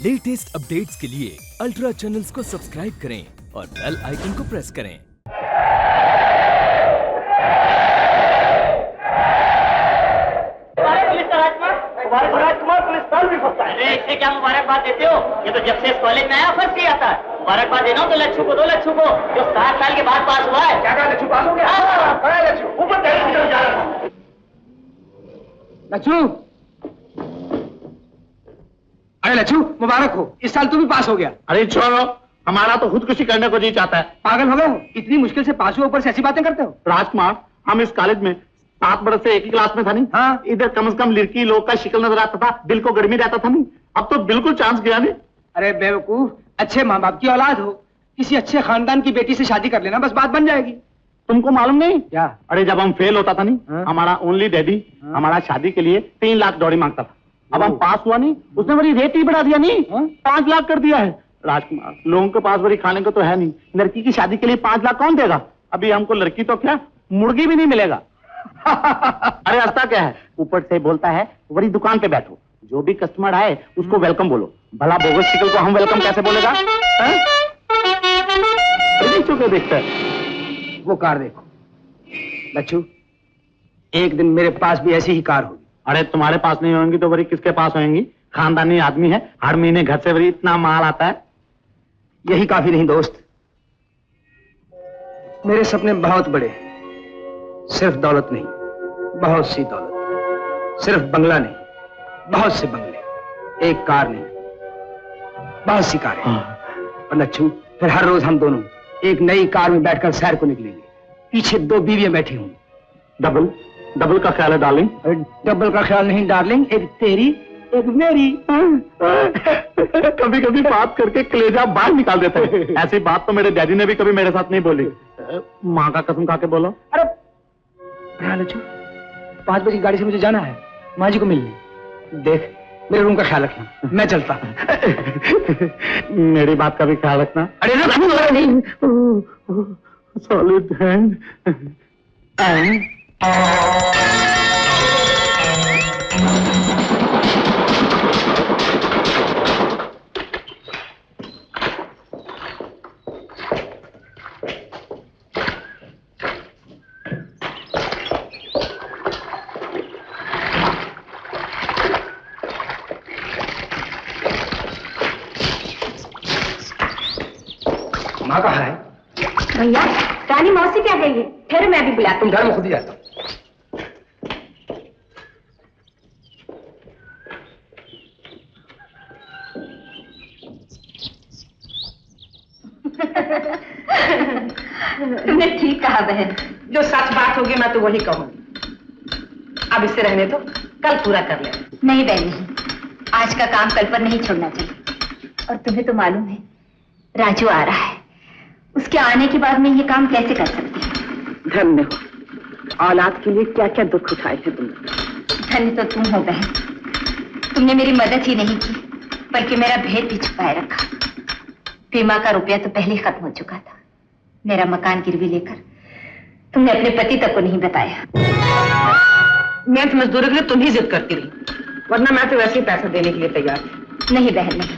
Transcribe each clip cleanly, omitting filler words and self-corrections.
Latest updates के लिए ultra channels को सब्सक्राइब करें और बेल आइकन को प्रेस करें। राजकुमार पुलिस साल भी फंसता है। अरे इससे क्या मुबारकबाद देते हो? ये तो जब से इस कॉलेज में आया फर्स्ट ही आता है। मुबारकबाद देना हो तो लच्छू को दो, लच्छू को जो 7 साल के बाद पास हुआ है। क्या कहा लच्छू पास हो गया? लच्छू ऊपर टहल की तरफ जा रहा था। लच्छू, अरे लच्छू मुबारक हो, इस साल तू भी पास हो गया। अरे छोड़ो, हमारा तो खुदकुशी करने को जी चाहता है। पागल हो गए हो? इतनी मुश्किल से पास हुए, ऊपर से ऐसी बातें करते हो। राजकुमार, हम इस कॉलेज में 7 बरस से एक ही क्लास में था नहीं। हाँ। इधर कम से कम लड़की लोग का शिकल नजर आता था, दिल को गर्मी रहता था नहीं। अब तो बिल्कुल चांस गया नहीं। अरे बेवकूफ, अच्छे माँ बाप की औलाद हो, किसी अच्छे खानदान की बेटी से शादी कर लेना, बस बात बन जाएगी। तुमको मालूम नहीं क्या? अरे जब हम फेल होता था नहीं, हाँ? हमारा ओनली डैडी हमारा शादी के लिए 3 लाख दौड़ी मांगता था। अब हम पास हुआ नहीं, उसने बड़ी रेट ही बढ़ा दिया नहीं, 5 लाख कर दिया है। राजकुमार, लोगों के पास बड़ी खाने को तो है नहीं, लड़की की शादी के लिए 5 लाख कौन देगा? अभी हमको लड़की तो क्या, मुर्गी भी नहीं मिलेगा। अरे रास्ता क्या है? ऊपर से बोलता है बड़ी दुकान पे बैठो, जो भी कस्टमर आए उसको वेलकम बोलो। भला बोगस शिकल को हम वेलकम कैसे बोलेगा? देखता है वो कार देखो लच्छू, एक दिन मेरे पास भी ऐसी ही कार होगी। अरे तुम्हारे पास नहीं होंगी तो बड़ी किसके पास होंगी? खानदानी आदमी है, हर महीने घर से बड़ी इतना माल आता है। यही काफी नहीं दोस्त, मेरे सपने बहुत बड़े, सिर्फ दौलत नहीं, बहुत सी दौलत, सिर्फ बंगला नहीं, बहुत से बंगले, एक कार नहीं, बहुत सी कारें। और लच्छू, फिर हर रोज हम दोनों एक नई कार में बैठकर सैर को निकलेंगे, पीछे 2 बीवियां बैठी होंगी। डबल का ख्याल है डार्लिंग? डबल का ख्याल नहीं डार्लिंग, एक तेरी एक मेरी। कभी कभी बात करके कलेजा बाहर निकाल देता है। ऐसी बात तो मेरे डैडी ने भी कभी मेरे साथ नहीं बोली। माँ का कसम खा के बोलो। अरे लच्छू, 5 बजे की गाड़ी से मुझे जाना है माँ जी को मिलने। देख, मेरे रूम का ख्याल रखना, मैं चलता। मेरी बात का भी ख्याल रखना। अरे नहीं, सॉलिड हैंड। माँ कहाँ है? भैया, रानी मौसी क्या गई है? फिर मैं भी बुलाती तुम घर में खुद ही जाता। तुमने ठीक कहा बहन, जो सच बात होगी मैं तो वही कहूंगी। अब इसे रहने दो, कल पूरा कर ले। नहीं बहन नहीं, आज का काम कल पर नहीं छोड़ना चाहिए। और तुम्हें तो मालूम है राजू आ रहा है, उसके आने के बाद मैं ये काम कैसे कर सकती हूँ? धन्य हो, औलाद के लिए क्या क्या दुख उठाए थे तुमने। धन्य तो तुम हो बहन, तुमने मेरी मदद ही नहीं की बल्कि मेरा भेद भी छुपाए रखा। बीमा का रुपया तो पहले ही खत्म हो चुका था, मेरा मकान गिरवी लेकर तुमने अपने पति तक को नहीं बताया। मैं तो मजदूरी के लिए तुम ही जिद करती रही, वरना मैं तो वैसे ही पैसा देने के लिए तैयार थी। नहीं बहन नहीं,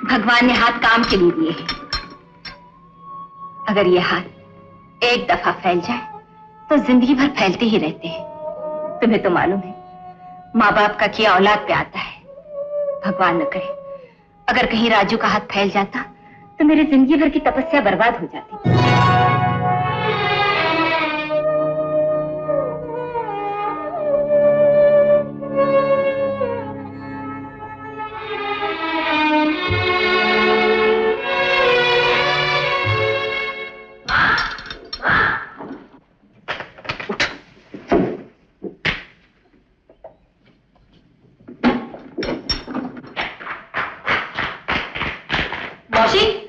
भगवान ने हाथ काम के लिए दिए हैं। अगर ये हाथ एक दफा फैल जाए तो जिंदगी भर फैलते ही रहते हैं। तुम्हें तो मालूम है, माँ बाप का किया औलाद पे आता है। भगवान न करे अगर कहीं राजू का हाथ फैल जाता तो मेरी जिंदगी भर की तपस्या बर्बाद हो जाती।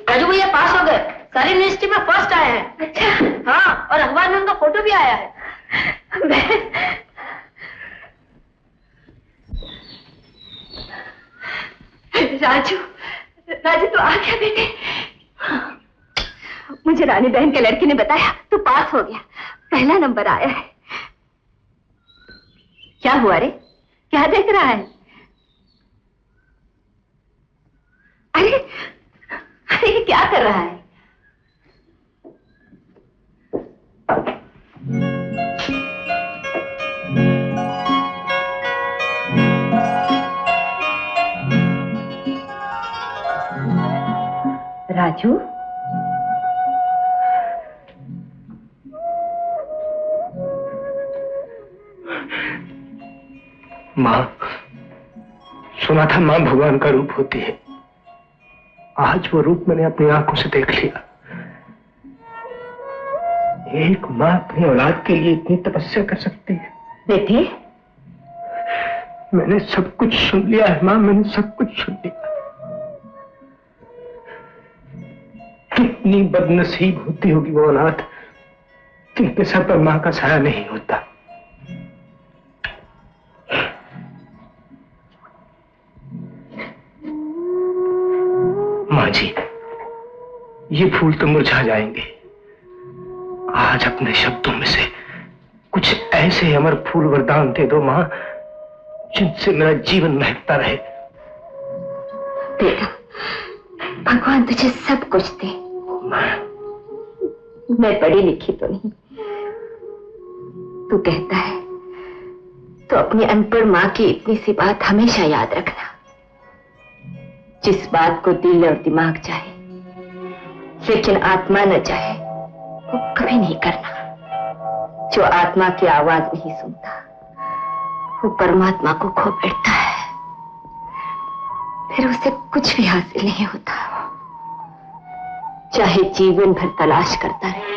राजू भैया पास हो गए, सारी यूनिवर्सिटी में फर्स्ट आए हैं। अच्छा? हाँ, और अखबार में उनका फोटो भी आया है। राजू, राजू तो आ गया बेटे। मुझे रानी बहन के लड़की ने बताया तू पास हो गया, पहला नंबर आया है। क्या हुआ रे, क्या देख रहा है? क्या कर रहा है? राजू, माँ, सुना था माँ भगवान का रूप होती है। आज वो रूप मैंने अपनी आंखों से देख लिया। एक माँ अपनी औलाद के लिए इतनी तपस्या कर सकती है। बेटे, मैंने सब कुछ सुन लिया है माँ, मैंने सब कुछ सुन लिया। कितनी बदनसीब होती होगी वो औलाद जिनके सर पर माँ का साया नहीं होता। माँ जी, ये फूल तो मुरझा जाएंगे। आज अपने शब्दों में से कुछ ऐसे अमर फूल वरदान दे दो माँ, जिनसे मेरा जीवन महकता रहे। बेटा, भगवान तुझे सब कुछ दे। मैं पढ़ी लिखी तो नहीं, तू कहता है तो अपनी अनपढ़ माँ की इतनी सी बात हमेशा याद रखना। जिस बात को दिल और दिमाग चाहे लेकिन आत्मा न चाहे वो कभी नहीं करना। जो आत्मा की आवाज नहीं सुनता वो परमात्मा को खो बैठता है, फिर उसे कुछ भी हासिल नहीं होता, चाहे जीवन भर तलाश करता रहे।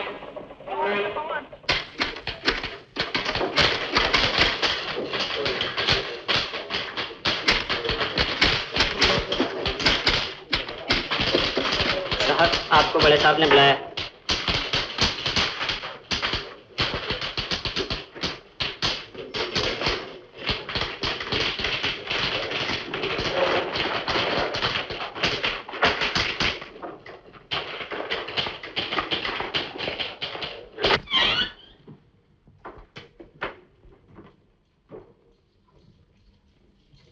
आपको बड़े साहब ने बुलाया।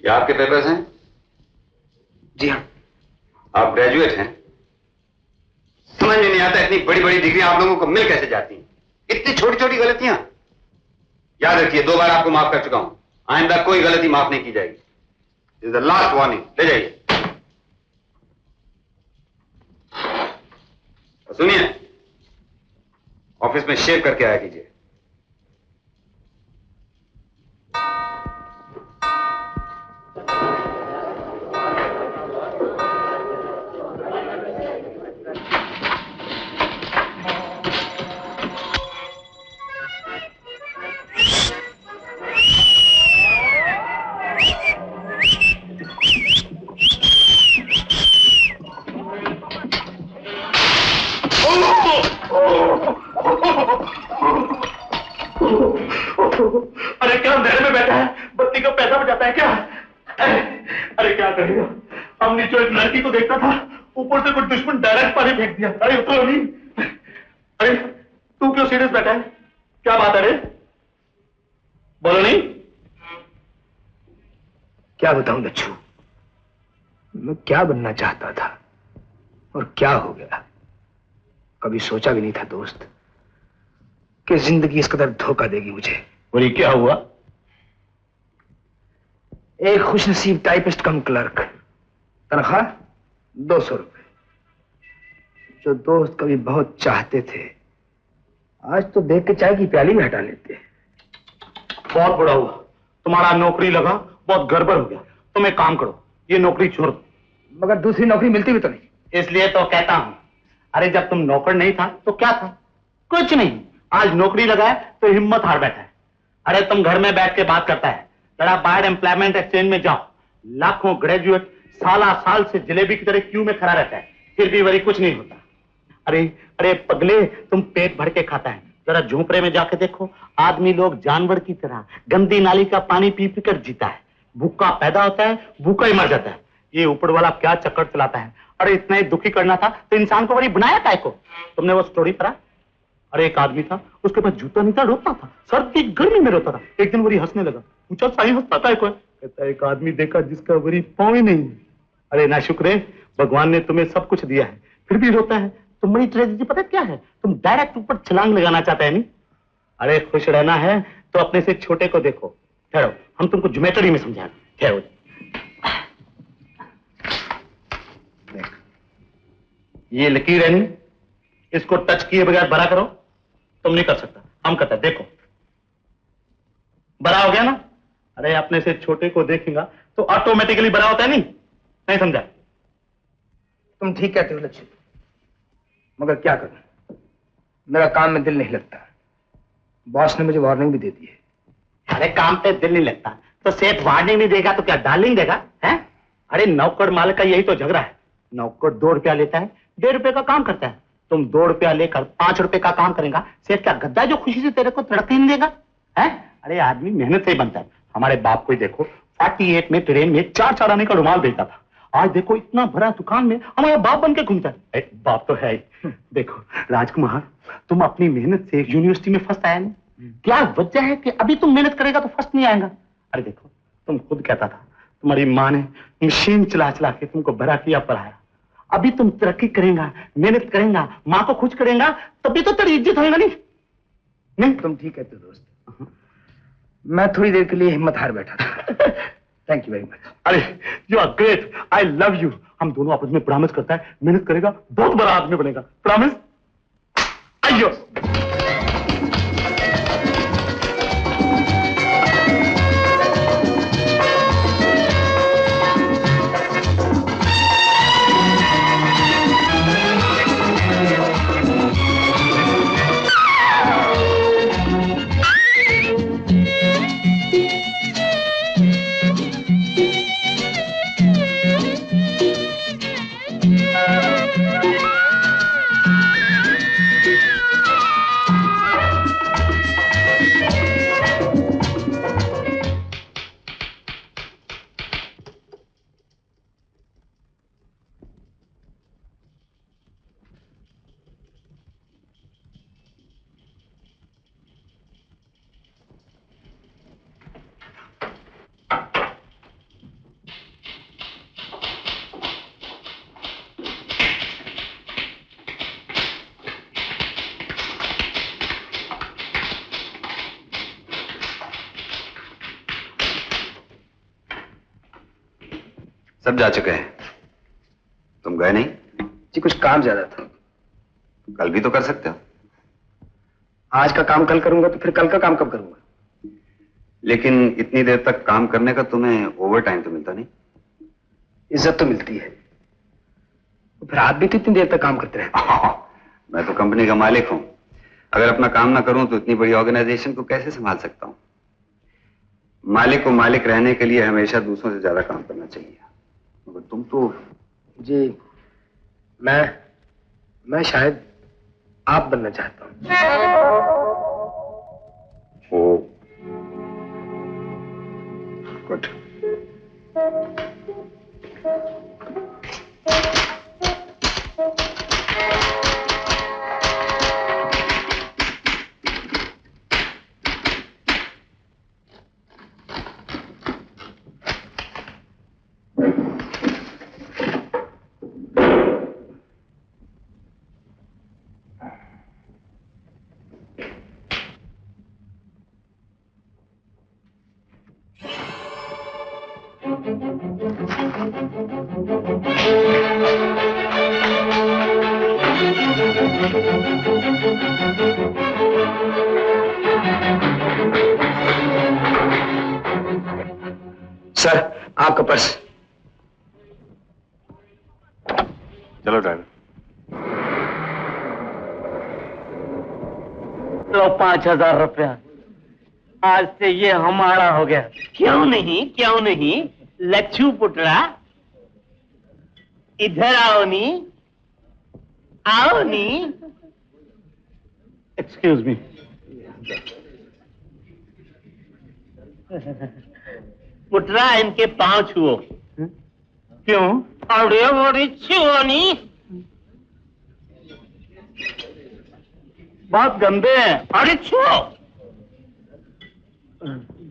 ये आपके पेपर्स हैं? जी हाँ। आप ग्रेजुएट हैं? समझ में नहीं आता इतनी बड़ी बड़ी डिग्री आप लोगों को मिल कैसे जाती हैं? इतनी छोटी छोटी गलतियां। याद रखिए, 2 बार आपको माफ कर चुका हूं, आइंदा कोई गलती माफ नहीं की जाएगी। This is the last warning. ले जाइए। सुनिए, ऑफिस में शेव करके आया कीजिए। अरे क्या अंधेरे में बैठा है, बत्ती का पैसा बचाता है क्या? अरे क्या करेगा, हम नीचे एक लड़की को देखता था, ऊपर से कुछ दुश्मन डायरेक्ट पानी फेंक दिया। अरे उतरो नहीं। अरे तू क्यों सीरियस बैठा है, क्या बात है रे? बोलो नहीं। क्या बताऊं लच्छू, मैं क्या बनना चाहता था और क्या हो गया। कभी सोचा भी नहीं था दोस्त कि जिंदगी इस कदर धोखा देगी मुझे। और ये क्या हुआ? एक खुशनसीब टाइपिस्ट कम क्लर्क, तनख्वाह 200 रुपए। जो दोस्त कभी बहुत चाहते थे, आज तो देख के चाय की प्याली में हटा लेते। बहुत बुरा हुआ, तुम्हारा नौकरी लगा, बहुत गड़बड़ हो गया। तुम एक काम करो, ये नौकरी छोड़ दो। मगर दूसरी नौकरी मिलती भी तो नहीं। इसलिए तो कहता हूं। अरे जब तुम नौकर नहीं था तो क्या था? कुछ नहीं। आज नौकरी लगा है तो हिम्मत हार बैठा है। अरे तुम घर में बैठ के बात करता है, जरा बाहर एम्प्लॉयमेंट एक्सचेंज में जाओ। लाखों ग्रेजुएट साल से जलेबी की तरह क्यू में खड़ा रहता है, फिर भी वही कुछ नहीं होता। अरे अरे पगले, तुम पेट भर के खाता है, जरा झोंपड़े में जाके देखो। आदमी लोग जानवर की तरह गंदी नाली का पानी पी पी कर जीता है। भूखा पैदा होता है, भूखा ही मर जाता है। ये ऊपर वाला क्या चक्कर चलाता है। अरे इतना ही दुखी करना था तो इंसान को वही बनाया काय को। तुमने वो स्टोरी पढ़ा? अरे एक आदमी था, उसके पास जूता नहीं था, रोता था, सर्दी गर्मी में रोता था। एक दिन वही हंसने लगा, पूछा साईं हंसता है कोई? कहता है एक आदमी देखा जिसका वही पाँव ही नहीं। अरे ना शुक्र है, भगवान ने तुम्हें सब कुछ दिया है, फिर भी रोता है। तुम बड़ी ट्रेजेडी पता है क्या है? तुम डायरेक्ट ऊपर छलांग लगाना चाहते हैं नहीं? अरे खुश रहना है तो अपने से छोटे को देखो। ठहरो, हम तुमको ज्योमेट्री में समझाएंगे। ठहरो। ये लकीर है नहीं, इसको टच किए बगैर बड़ा करो। तुम नहीं कर सकता, हम करते हैं। देखो बड़ा हो गया ना। अरे अपने से छोटे को देखेगा तो ऑटोमेटिकली बड़ा होता है नहीं समझा? तुम ठीक कहते हो लक्ष्य, मगर क्या करूं, मेरा काम में दिल नहीं लगता। बॉस ने मुझे वार्निंग भी दे दी है। अरे काम पे दिल नहीं लगता तो सेठ वार्निंग नहीं देगा तो क्या डार्लिंग देगा? हैं? अरे नौकर मालिक का यही तो झगड़ा है। नौकर 2 रुपया लेता है, 1.5 रुपए का काम करता है। तुम 2 रुपया लेकर 5 रुपए का काम करेगा, सेठ क्या गद्दा जो खुशी से तेरे को तड़के नहीं देगा? है? अरे आदमी मेहनत से ही बनता है। हमारे बाप को ही देखो, 48 में ट्रेन में 4 आने का रुमाल बेचता था। आज देखो इतना बड़ा दुकान में हमारा बाप बन के घूमता है। बाप तो है ही। देखो राजकुमार, तुम अपनी मेहनत से यूनिवर्सिटी में फर्स्ट आया नहीं, क्या वजह है कि अभी तुम मेहनत करेगा तो फर्स्ट नहीं आएगा? अरे देखो, तुम खुद कहता था तुम्हारी माँ ने मशीन चला चला के तुमको बड़ा किया, पढ़ाया। अभी तुम तरक्की करेगा, मेहनत करेगा, माँ को खुश करेगा, तभी तो तेरी इज्जत होगा। नहीं तुम ठीक कहते हो दोस्त, मैं थोड़ी देर के लिए हिम्मत हार बैठा था। Thank you very much. अरे you are great, I love you. हम दोनों आपस में प्रॉमिस करता है, मेहनत करेगा, बहुत बड़ा आदमी बनेगा। प्रॉमिस? आइयो। सब जा चुके हैं, तुम गए नहीं? जी कुछ काम ज्यादा था। कल भी तो कर सकते हो। आज का काम कल करूंगा तो फिर कल का काम कब करूंगा? लेकिन इतनी देर तक काम करने का तुम्हें ओवर टाइम तो मिलता नहीं। इज्जत तो मिलती है, तो फिर आप भी तो इतनी देर तक काम करते रहे। मैं तो कंपनी का मालिक हूं, अगर अपना काम ना करूं तो इतनी बड़ी ऑर्गेनाइजेशन को कैसे संभाल सकता हूं? मालिक को मालिक रहने के लिए हमेशा दूसरों से ज्यादा काम करना चाहिए, मगर तुम तो। जी मैं शायद आप बनना चाहता हूं। ओ गुड। सर आपका पर्स। चलो ड्राइवर। लो 5,000 रुपया, आज से ये हमारा हो गया। क्यों नहीं लच्छू पुटरा, इधर आओ नी। Excuse me. पुटरा इनके पांव छुओ। क्यों? अरे बड़ी छुओ नी, बहुत गंदे हैं। अरे छुओ।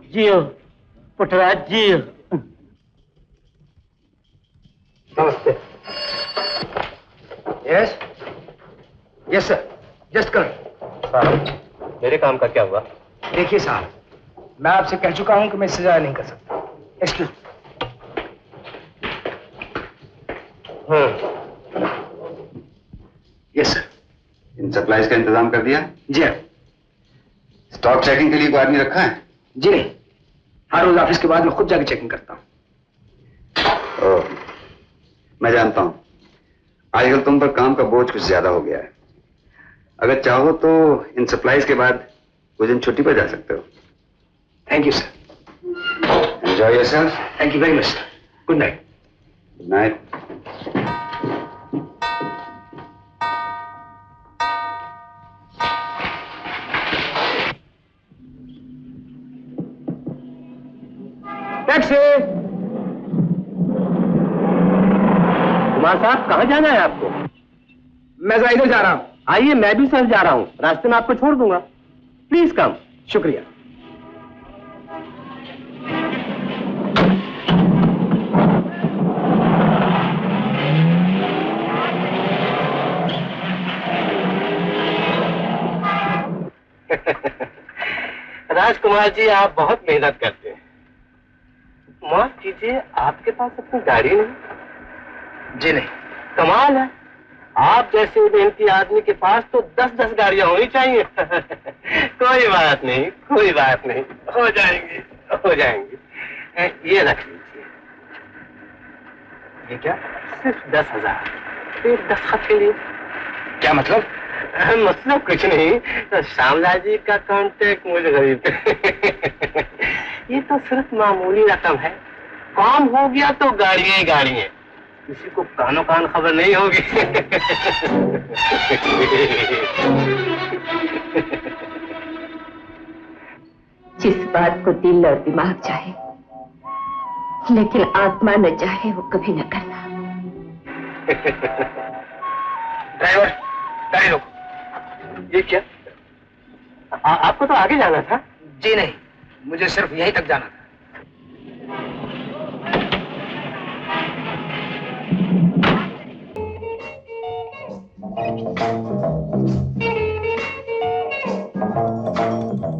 जियो पुटरा जियो। नमस्ते। यस यस सर, जस्ट कर। साहब मेरे काम का क्या हुआ? देखिए साहब, मैं आपसे कह चुका हूं कि मैं सजा नहीं कर सकता। एक्सक्यूज। Yes sir. इन सप्लाईज का इंतजाम कर दिया? जी हाँ। स्टॉक चेकिंग के लिए कोई आदमी रखा है? जी नहीं, हर रोज ऑफिस के बाद मैं खुद जाके चेकिंग करता हूँ। मैं जानता हूं आजकल तुम पर काम का बोझ कुछ ज्यादा हो गया है। अगर चाहो तो इन सप्लाईज के बाद कुछ दिन छुट्टी पर जा सकते हो। Thank you sir. Enjoy yourself. Thank you very much sir. Good night. Good night. Taxi. Kumar साहब कहाँ जाना है आपको? मैं जरा इधर जा रहा हूँ। आइए, मैं भी सर जा रहा हूँ, रास्ते में आपको छोड़ दूंगा। Please come. शुक्रिया। राजकुमार जी, आप बहुत मेहनत करते हैं। माफ कीजिए, आपके पास अपनी गाड़ी नहीं? जी नहीं। कमाल है, आप जैसे मेहनती आदमी के पास तो 10-10 गाड़ियां होनी चाहिए। कोई बात नहीं, कोई बात नहीं, हो जाएंगी, हो जाएंगी। ये रख लीजिए। ये क्या? सिर्फ 10,000 एक दस्तखत के लिए। क्या मतलब? मतलब कुछ नहीं, तो श्यामलाल जी का कांटेक्ट मुझे गरीब। ये तो सिर्फ मामूली रकम है, काम हो गया तो गाड़ियां ही गाड़ियां, किसी को कानो कान खबर नहीं होगी। जिस बात को दिल और दिमाग चाहे लेकिन आत्मा न चाहे वो कभी न करना। ड्राइवर, गाड़ी रोको। ये क्या? आपको तो आगे जाना था। जी नहीं, मुझे सिर्फ यहीं तक जाना था।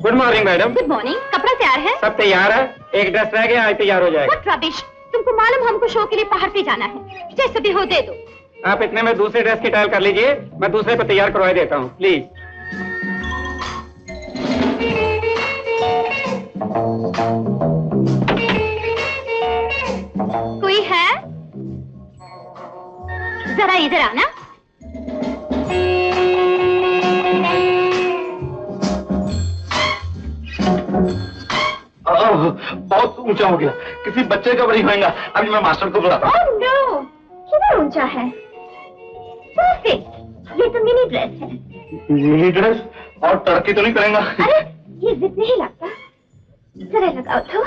Good morning madam. Good morning. कपड़ा तैयार है? सब तैयार है, एक ड्रेस रह गया, आज तैयार हो जाएगा। What rubbish! तुमको मालूम हमको शो के लिए पहाड़ पे जाना है, जैसे भी हो दे दो। आप इतने में दूसरे ड्रेस की ट्रायल कर लीजिए, मैं दूसरे पे तैयार करवा देता हूँ, प्लीज। कोई है? जरा इधर आना। बहुत ऊंचा हो गया, किसी बच्चे का बड़ी होएगा। अभी मैं मास्टर को बुलाता हूँ। Oh no! कितना ऊंचा है? Perfect! ये तो मिनी ड्रेस है। Mini dress? और तरक्की तो नहीं करेगा? अरे ये जिद नहीं लगता, जरा लगाओ तो।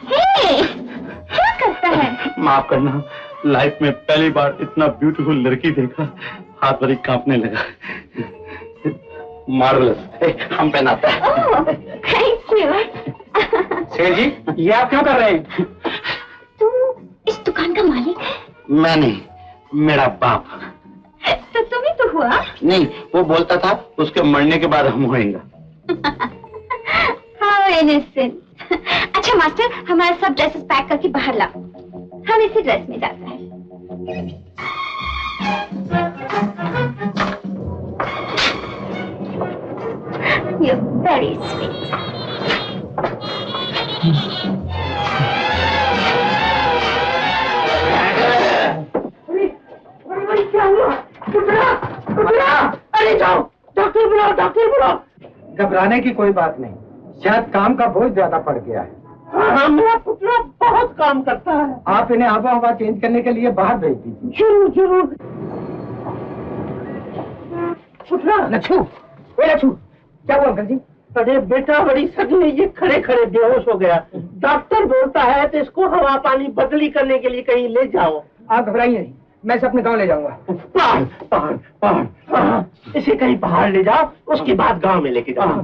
हे, क्या करता है? माफ करना, लाइफ में पहली बार इतना ब्यूटीफुल लड़की देखा, हाथ भरी कांपने लगा। मार्वलस, हम पहनाता है। Thank you. शेर जी, ये आप क्यों कर रहे हैं? तुम इस दुकान का मालिक है? मैं नहीं, मेरा बाप। तो तुम ही तो हुआ। नहीं, वो बोलता था उसके मरने के बाद हम होएंगे। How innocent. अच्छा मास्टर, हमारा सब ड्रेसेस पैक करके बाहर लाओ, हम इसी ड्रेस में जाते हैं। You're very sweet. क्या हुआ? अरे जाओ, डॉक्टर बुलाओ, डॉक्टर बुलाओ। घबराने की कोई बात नहीं, शायद काम का बोझ ज्यादा पड़ गया है। हाँ, मेरा पुतला बहुत काम करता है। आप इन्हें आबो हवा चेंज करने के लिए बाहर भेज दीजिए। जरूर जरूर। पुतला, लच्छू, ओए लच्छू, क्या हुआ अंकल जी? अरे बेटा, बड़ी सदी ये खड़े खड़े बेहोश हो गया। डॉक्टर बोलता है तो इसको हवा पानी बदली करने के लिए कहीं ले जाओ। आप घबराइए नहीं, मैं इसे अपने गांव ले जाऊंगा। पहाड़ पहाड़ पहाड़, हाँ, इसे कहीं पहाड़ ले जाओ, उसके बाद गांव में लेके जाओ।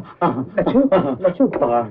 लच्छू, लच्छू, पहाड़